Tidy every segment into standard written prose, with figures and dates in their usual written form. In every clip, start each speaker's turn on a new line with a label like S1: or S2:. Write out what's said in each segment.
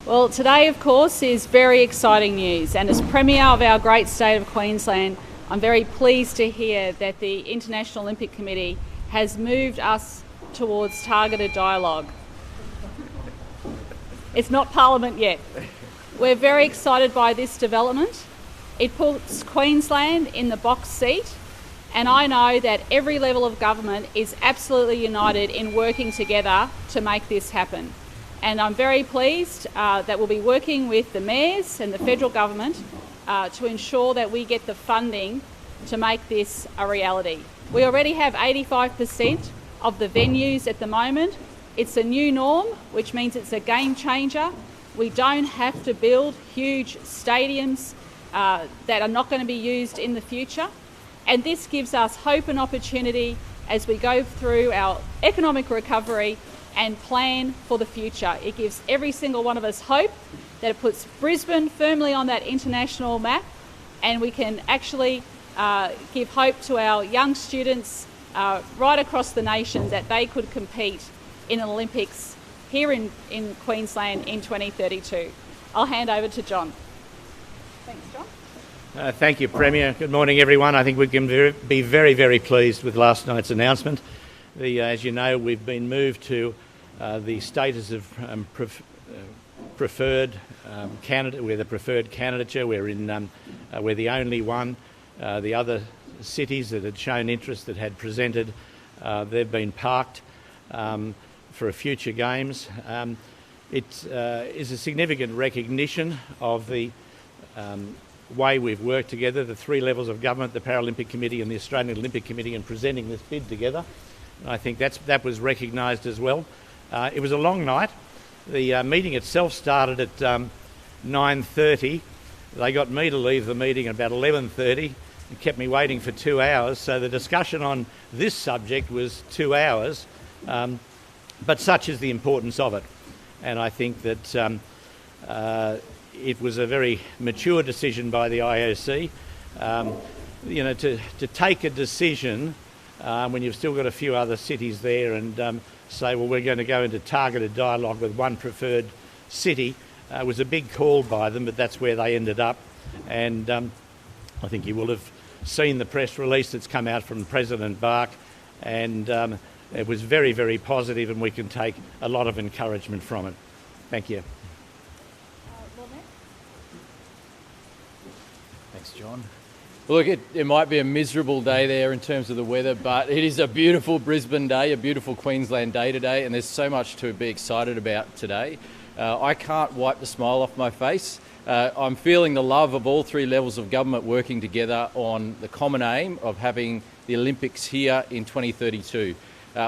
S1: Well, today, of course, is very exciting news, and as Premier of our great state of Queensland, I'm very pleased to hear that the International Olympic Committee has moved us towards targeted dialogue. It's not Parliament yet. We're very excited by this development. It puts Queensland in the box seat, and I know that every level of government is absolutely united in working together to make this happen. And I'm very pleased that we'll be working with the mayors and the federal government to ensure that we get the funding to make this a reality. We already have 85% of the venues at the moment. It's a new norm, which means it's a game changer. We don't have to build huge stadiums that are not going to be used in the future. And this gives us hope and opportunity as we go through our economic recovery and plan for the future. It gives every single one of us hope that it puts Brisbane firmly on that international map, and we can actually give hope to our young students right across the nation that they could compete in an Olympics here in Queensland in 2032. I'll hand over to John. Thanks, John.
S2: Thank you, Premier. Good morning, everyone. I think we can be very, very pleased with last night's announcement. As you know, we've been moved to the status of preferred candidate. We're the preferred candidature. We're the only one. The other cities that had shown interest, that had presented, they've been parked for future games. It is a significant recognition of the way we've worked together, the three levels of government, the Paralympic Committee and the Australian Olympic Committee, in presenting this bid together. And I think that was recognised as well. It was a long night. The meeting itself started at 9:30. They got me to leave the meeting at about 11:30 and kept me waiting for 2 hours. So the discussion on this subject was 2 hours, but such is the importance of it. And I think that it was a very mature decision by the IOC. To take a decision when you've still got a few other cities there and say, well, we're going to go into targeted dialogue with one preferred city, was a big call by them, but that's where they ended up. And I think you will have seen the press release that's come out from President Bark, and it was very, very positive, and we can take a lot of encouragement from it. Thank you.
S3: Thanks, John. Well, look, it might be a miserable day there in terms of the weather, but it is a beautiful Brisbane day, a beautiful Queensland day today, and there's so much to be excited about today. I can't wipe the smile off my face. I'm feeling the love of all three levels of government working together on the common aim of having the Olympics here in 2032.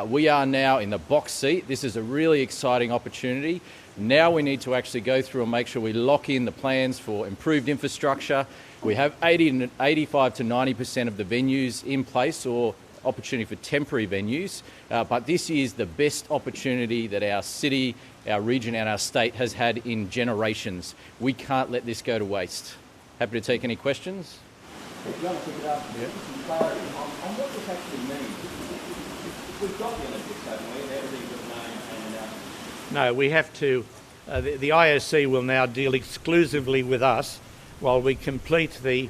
S3: We are now in the box seat. This is a really exciting opportunity. Now we need to actually go through and make sure we lock in the plans for improved infrastructure. We have 85 to 90% of the venues in place, or opportunity for temporary venues, but this is the best opportunity that our city, our region and our state has had in generations. We can't let this go to waste. Happy to take any questions.
S4: If you want to pick it up, some clarity on what this actually means. We've got the Olympics, haven't we? Everything's got a name and...
S2: No, we have to... the IOC will now deal exclusively with us while we complete the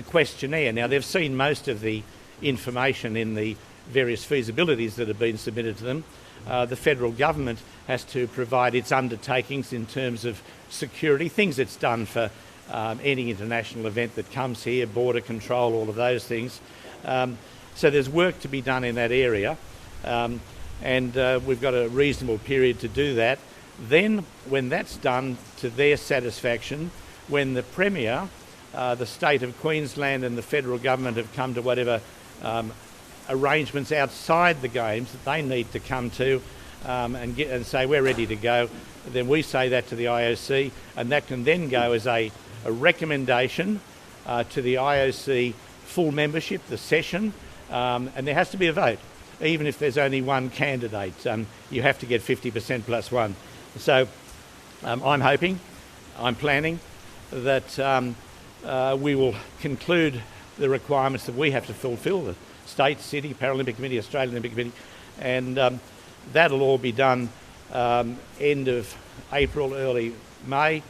S2: questionnaire. Now, they've seen most of the information in the various feasibilities that have been submitted to them. The federal government has to provide its undertakings in terms of security, things it's done for any international event that comes here, border control, all of those things. So there's work to be done in that area, and we've got a reasonable period to do that. Then, when that's done to their satisfaction, when the Premier, the state of Queensland and the federal government have come to whatever arrangements outside the games that they need to come to and say we're ready to go, then we say that to the IOC, and that can then go as a recommendation to the IOC full membership, the session, and there has to be a vote. Even if there's only one candidate, you have to get 50% plus one. So I'm hoping, I'm planning that we will conclude the requirements that we have to fulfil, the state, city, Paralympic Committee, Australian Olympic Committee, and that'll all be done end of April, early May,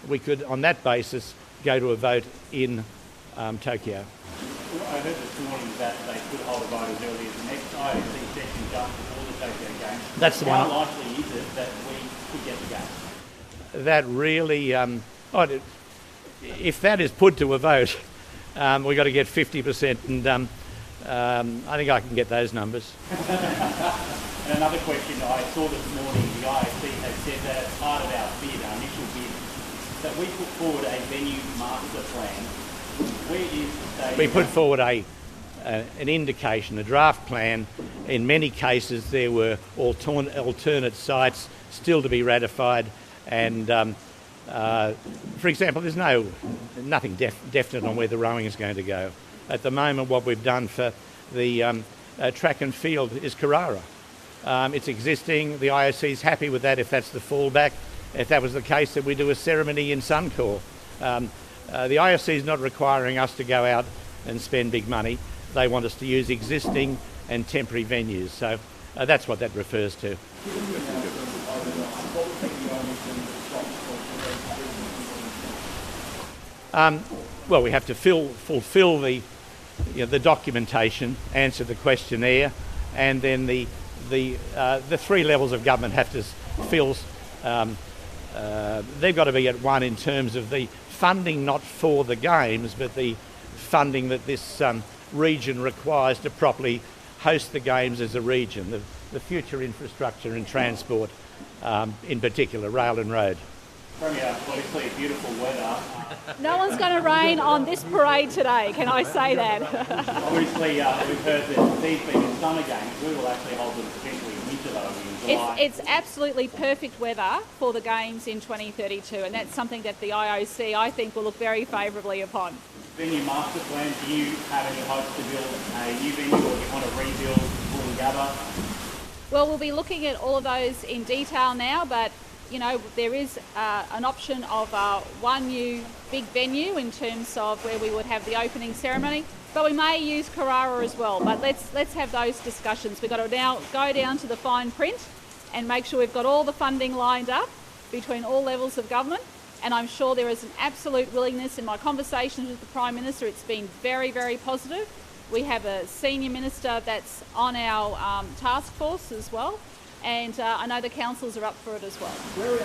S2: we could, on that basis, go to a vote in Tokyo.
S4: Well, I heard this morning that they could hold a vote as early as the next IOC session just before the Tokyo Games.
S2: That's the one.
S4: How likely is it that we could get the game?
S2: That really, if that is put to a vote, we've got to get 50%, and I think I can get those numbers.
S4: And another question I saw this morning, the IOC has said that as part of our bid, our initial bid, that we put forward a venue master plan. Where is the stage?
S2: We put forward an indication, a draft plan. In many cases, there were alternate sites still to be ratified, and for example, there's nothing definite on where the rowing is going to go. At the moment, what we've done for the track and field is Carrara. It's existing. The IOC is happy with that if that's the fallback. If that was the case, then we do a ceremony in Suncorp. The IOC is not requiring us to go out and spend big money. They want us to use existing and temporary venues. So that's what that refers to. Well, we have to fulfil the documentation, answer the questionnaire, and then the three levels of government have to feel they've got to be at one in terms of the funding, not for the games, but the funding that this region requires to properly host the games as a region, the future infrastructure and transport, in particular rail and road.
S4: Premier, obviously beautiful weather.
S1: No one's going to rain on this parade today, can I say that?
S4: Obviously, we've heard that these being in summer games, we will actually hold them potentially in winter though in July.
S1: It's absolutely perfect weather for the games in 2032, and that's something that the IOC, I think, will look very favourably upon.
S4: Venue master plan, do you have any hopes to build a new venue, or do you want to rebuild Woolloongabba?
S1: Well, we'll be looking at all of those in detail now, but there is an option of one new big venue in terms of where we would have the opening ceremony, but we may use Carrara as well. But let's have those discussions. We've got to now go down to the fine print and make sure we've got all the funding lined up between all levels of government. And I'm sure there is an absolute willingness in my conversations with the Prime Minister. It's been very, very positive. We have a senior minister that's on our task force as well. And I know the councils are up for it as well.
S4: Where are the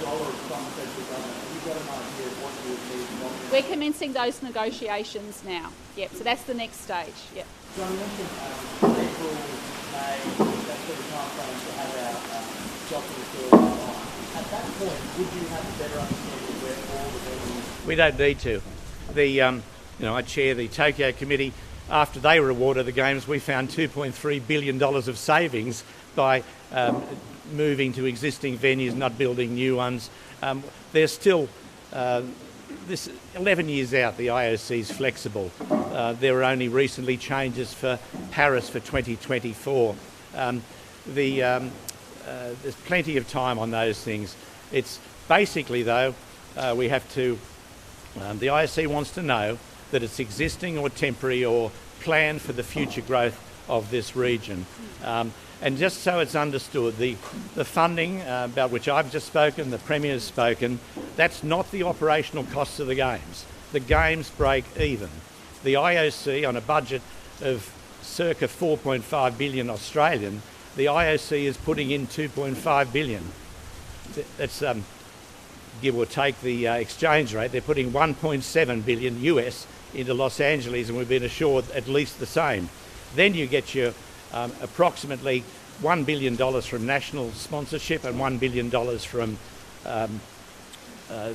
S4: dollars from the federal government? Have you got an idea of what you would need?
S1: We're commencing those negotiations now. Yep, so that's the next stage. Yep.
S4: So you mentioned April, May, that sort of time frame to have our documents all online. At that point, would you have a better understanding of where all the venues?
S2: We don't need to. I chair the Tokyo Committee. After they were awarded the games, we found $2.3 billion of savings by moving to existing venues, not building new ones. There's still, this 11 years out, the IOC is flexible. There were only recently changes for Paris for 2024. There's plenty of time on those things. It's basically, though, we have to, the IOC wants to know that it's existing or temporary or planned for the future growth of this region. And just so it's understood, the funding about which I've just spoken, the Premier's spoken, that's not the operational costs of the Games. The Games break even. The IOC, on a budget of circa 4.5 billion Australian, the IOC is putting in 2.5 billion. That's give or take the exchange rate. They're putting 1.7 billion US into Los Angeles, and we've been assured at least the same. Then you get your approximately $1 billion from national sponsorship and $1 billion from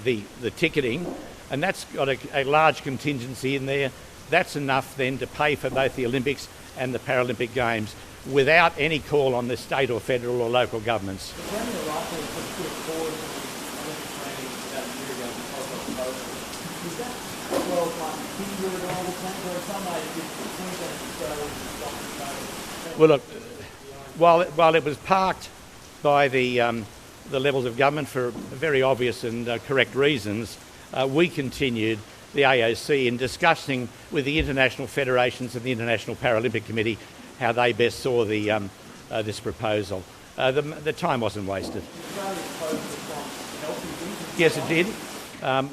S2: the ticketing, and that's got a large contingency in there. That's enough then to pay for both the Olympics and the Paralympic Games without any call on the state or federal or local governments. Well, look, while it was parked by the levels of government for very obvious and correct reasons, we continued, the AOC, in discussing with the international federations and the International Paralympic Committee how they best saw this proposal. the time wasn't wasted. Yes, it did.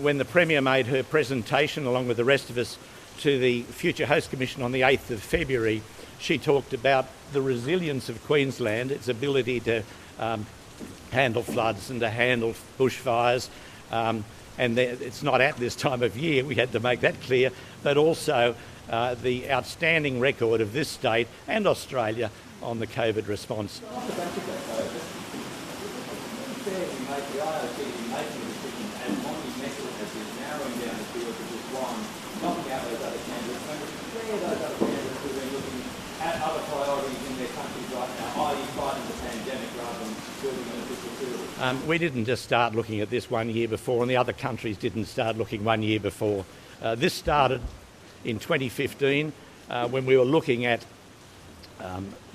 S2: When the Premier made her presentation, along with the rest of us, to the Future Host Commission on the 8th of February, she talked about the resilience of Queensland, its ability to handle floods and to handle bushfires. It's not at this time of year, we had to make that clear, but also the outstanding record of this state and Australia on the COVID response.
S5: Other priorities in their countries right now, i.e. fighting the pandemic rather than building an official field?
S2: We didn't just start looking at this 1 year before, and the other countries didn't start looking 1 year before. This started in 2015 when we were looking at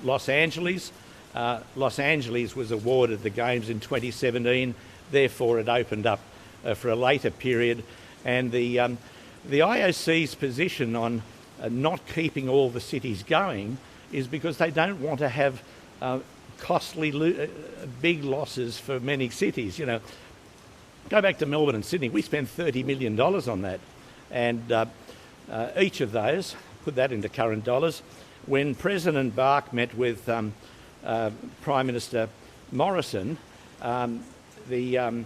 S2: Los Angeles. Los Angeles was awarded the Games in 2017, therefore it opened up for a later period. And the IOC's position on not keeping all the cities going is because they don't want to have costly, big losses for many cities. You know, go back to Melbourne and Sydney. We spent $30 million on that, and each of those, put that into current dollars, when President Bark met with Prime Minister Morrison, the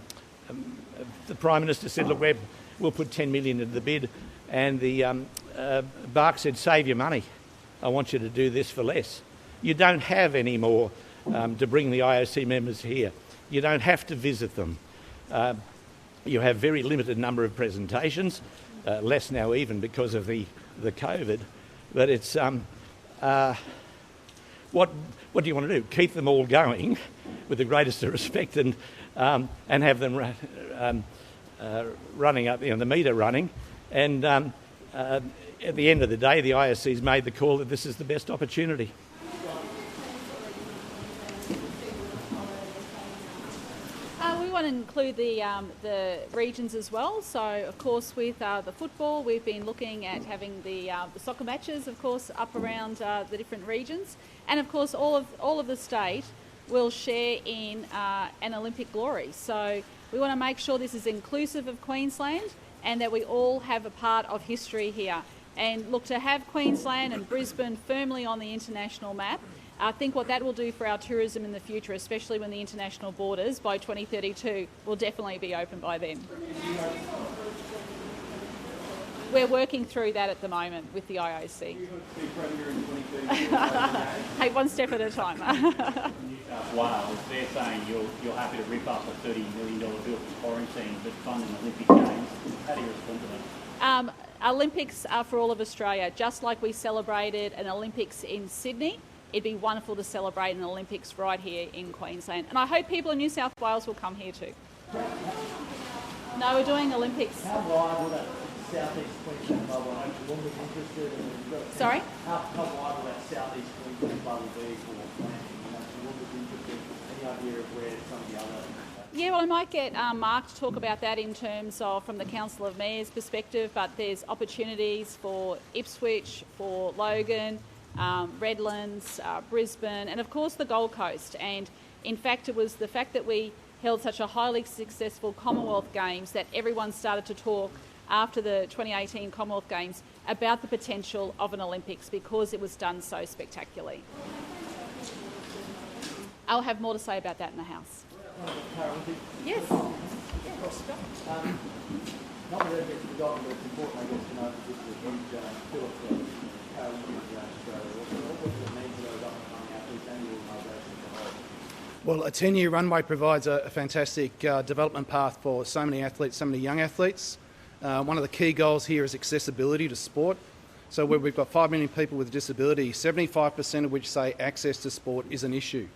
S2: Prime Minister said, look, we'll put $10 million into the bid, and the Bark said, save your money. I want you to do this for less. You don't have any more to bring the IOC members here. You don't have to visit them. You have very limited number of presentations, less now even because of the COVID. But it's what do you want to do? Keep them all going with the greatest of respect and have them running up, the meter running, and at the end of the day, the IOC's made the call that this is the best opportunity.
S1: We want to include the regions as well. So, of course, with the football, we've been looking at having the soccer matches, of course, up around the different regions, and of course, all of the state will share in an Olympic glory. So, we want to make sure this is inclusive of Queensland and that we all have a part of history here. And look, to have Queensland and Brisbane firmly on the international map, I think what that will do for our tourism in the future, especially when the international borders by 2032 will definitely be open by then. We're working through that at the moment with the IOC. Hey, one step at a time.
S4: New South Wales, they're saying you're happy to rip up a $30 million bill for quarantine but fund an Olympic Games. How do you respond to that?
S1: Olympics are for all of Australia. Just like we celebrated an Olympics in Sydney, it'd be wonderful to celebrate an Olympics right here in Queensland. And I hope people in New South Wales will come here too. No, we're doing Olympics.
S5: How wide will that South East Queensland bubble? I know Olympic interested in.
S1: Sorry?
S5: How wide will that South East Queensland bubble be for planning? Olympic interested? Any idea of where some of the other?
S1: Yeah, well, I might get Mark to talk about that in terms of from the Council of Mayors perspective, but there's opportunities for Ipswich, for Logan, Redlands, Brisbane, and of course the Gold Coast. And in fact, it was the fact that we held such a highly successful Commonwealth Games that everyone started to talk after the 2018 Commonwealth Games about the potential of an Olympics because it was done so spectacularly. I'll have more to say about that in the House. Yes.
S5: Not that it gets forgotten, but it's important, I guess, to know that this is a huge fill for Paralympics around Australia. What does it mean for those up-and-coming athletes and the organisation as a whole?
S6: Well, a 10-year runway provides a fantastic development path for so many athletes, so many young athletes. One of the key goals here is accessibility to sport. So where we've got 5 million people with a disability, 75% of which say access to sport is an issue.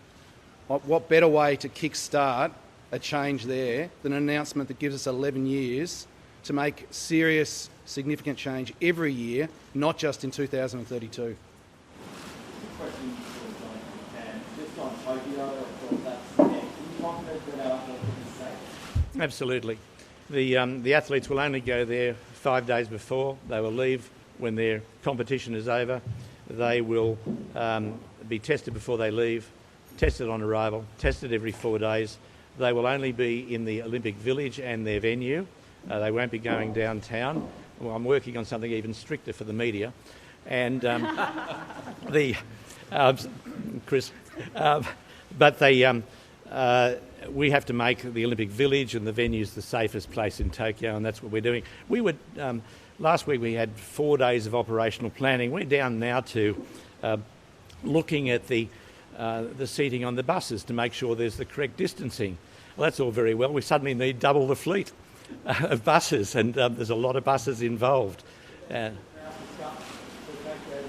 S6: What better way to kick-start a change there than an announcement that gives us 11 years to make serious, significant change every year, not just in 2032.
S5: Question just on Tokyo, of course, that's next. Are you confident that our athletes are safe?
S2: Absolutely. The athletes will only go there 5 days before. They will leave when their competition is over. They will be tested before they leave. tested on arrival, tested every 4 days. They will only be in the Olympic Village and their venue. They won't be going downtown. Well, I'm working on something even stricter for the media. And Chris, but we have to make the Olympic Village and the venues the safest place in Tokyo, and that's what we're doing. We would last week we had 4 days of operational planning. We're down now to looking at the seating on the buses to make sure there's the correct distancing. Well, that's all very well. We suddenly need double the fleet of buses, and there's a lot of buses involved.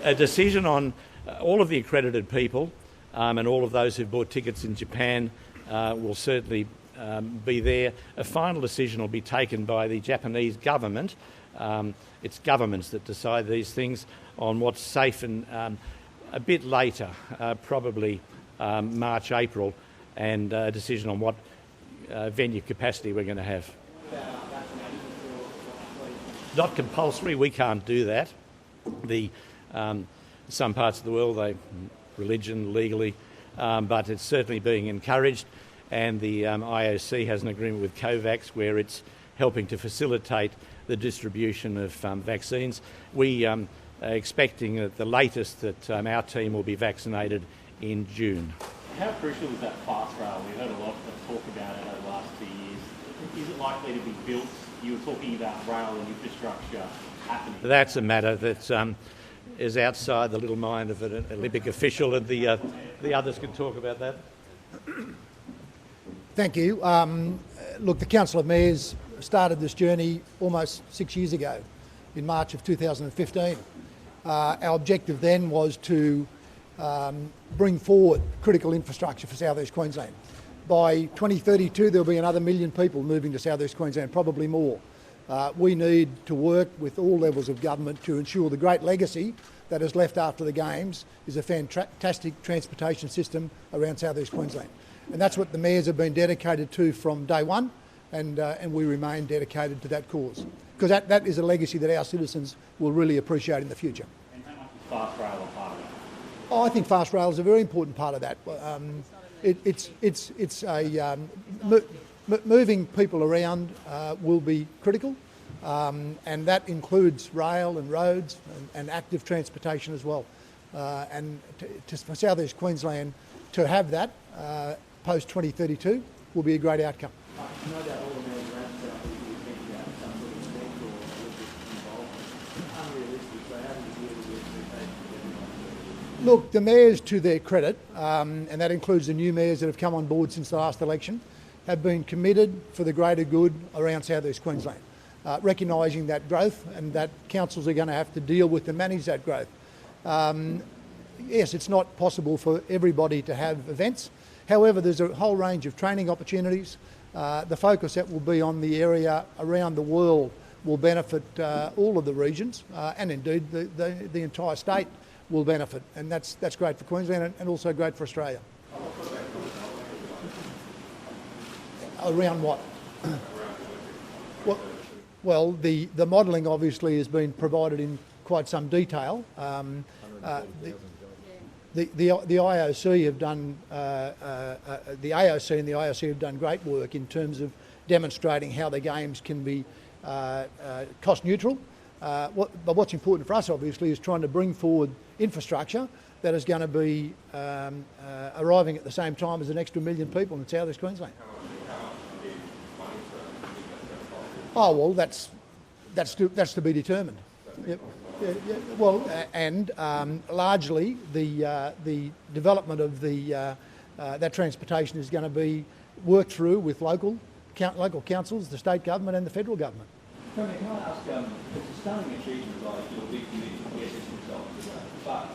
S2: A decision on all of the accredited people and all of those who bought tickets in Japan will certainly be there. A final decision will be taken by the Japanese government. It's governments that decide these things on what's safe, and a bit later, probably March, April, and a decision on what venue capacity we're going to have. Not compulsory, we can't do that. Some parts of the world, religion, legally, but it's certainly being encouraged, and the IOC has an agreement with COVAX where it's helping to facilitate the distribution of vaccines. We are expecting at the latest that our team will be vaccinated in June.
S4: How crucial is that fast rail? We've heard a lot of talk about it over the last 2 years. Is it likely to be built? You were talking about rail and infrastructure happening.
S2: That's a matter that is outside the little mind of an Olympic official, and the others can talk about that.
S5: Thank you. Look, the Council of Mayors started this journey almost 6 years ago, in March of 2015. Our objective then was to bring forward critical infrastructure for South East Queensland. By 2032, there'll be another 1 million people moving to South East Queensland, probably more. We need to work with all levels of government to ensure the great legacy that is left after the Games is a fantastic transportation system around South East Queensland. And that's what the mayors have been dedicated to from day one, and we remain dedicated to that cause. Because that is a legacy that our citizens will really appreciate in the future.
S4: And how much is fast rail a part of that?
S5: Oh, I think fast rail is a very important part of that. Moving people around will be critical, and that includes rail and roads and active transportation as well. And for South East Queensland to have that post 2032 will be a great outcome.
S7: No doubt all the mayors around South East will think about some sort of event or Olympic involvement. Unrealistic, so how do you deal with the expectations of everyone?
S5: Look, the mayors, to their credit, and that includes the new mayors that have come on board since the last election, have been committed for the greater good around South East Queensland, recognising that growth and that councils are going to have to deal with and manage that growth. Yes, it's not possible for everybody to have events. However, there's a whole range of training opportunities. The focus that will be on the area around the world will benefit all of the regions, and indeed the entire state will benefit, and that's great for Queensland and also great for Australia. Around what? Well, the modelling obviously has been provided in quite some detail. The IOC have done the AOC and the IOC have done great work in terms of demonstrating how the games can be cost neutral. But what's important for us obviously is trying to bring forward infrastructure that is going to be arriving at the same time as an extra 1 million people in South East Queensland. Oh well, that's to be determined. Yep. Yeah. Well, and largely the development of that transportation is going to be worked through with local councils, the state government, and the federal government.
S7: Tony, can I ask? It's a stunning achievement, like your big committee to get this result today. But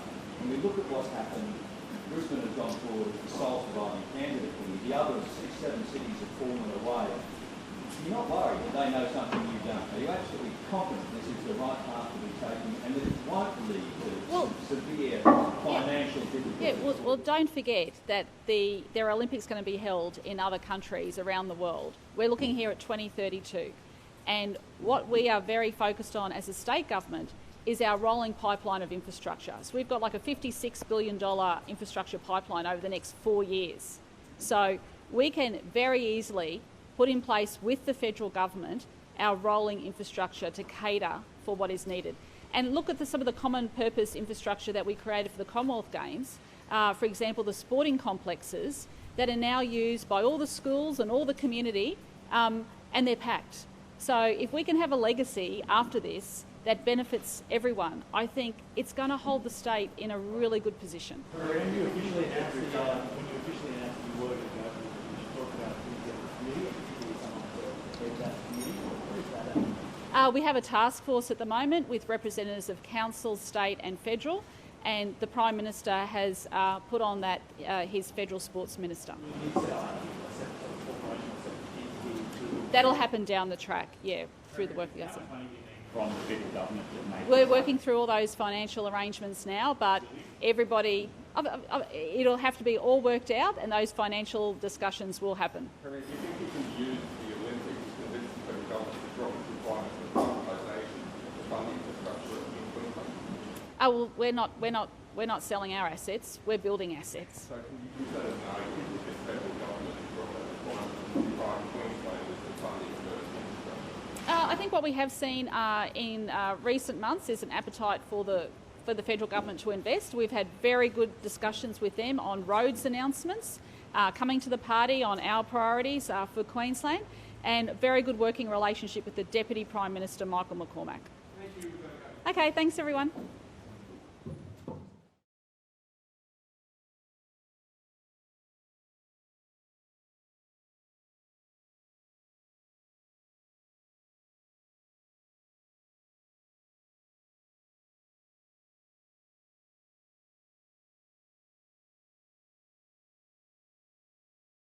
S7: when we look at what's happened, Brisbane has gone forward as the sole surviving candidate. The other 6-7 cities have fallen away. You're not worried that they know something you don't. Are you absolutely confident this is the right path to be taken and that it won't lead to severe financial difficulties?
S1: Yeah, well, don't forget that there are Olympics going to be held in other countries around the world. We're looking here at 2032. And what we are very focused on as a state government is our rolling pipeline of infrastructure. So we've got like a $56 billion infrastructure pipeline over the next 4 years. So we can very easily put in place with the federal government our rolling infrastructure to cater for what is needed. And look at some of the common purpose infrastructure that we created for the Commonwealth Games. For example, the sporting complexes that are now used by all the schools and all the community, and they're packed. So if we can have a legacy after this that benefits everyone, I think it's going to hold the state in a really good position.
S4: When you officially announced you were to go, you should talk about the committee, particularly someone to head that committee. What is that?
S1: We have a task force at the moment with representatives of council, state and federal, and the Prime Minister has put on that his federal sports minister. That'll happen down the track, through the work of the
S4: From the federal government that made
S1: We're working through all those financial arrangements now, but everybody, it'll have to be all worked out, and those financial discussions will happen.
S8: Do you think you can use the Olympics to convince the federal government to drop its requirements for privatisation to fund infrastructure in Queensland?
S1: Well, we're not selling our assets. We're building assets.
S8: So can you use that as an argument that the federal government to drop that requirement for private Queenslanders to fund infrastructure?
S1: I think what we have seen in recent months is an appetite for the federal government to invest. We've had very good discussions with them on roads announcements, coming to the party on our priorities for Queensland, and a very good working relationship with the Deputy Prime Minister, Michael McCormack.
S8: Thank you.
S1: Okay, thanks everyone.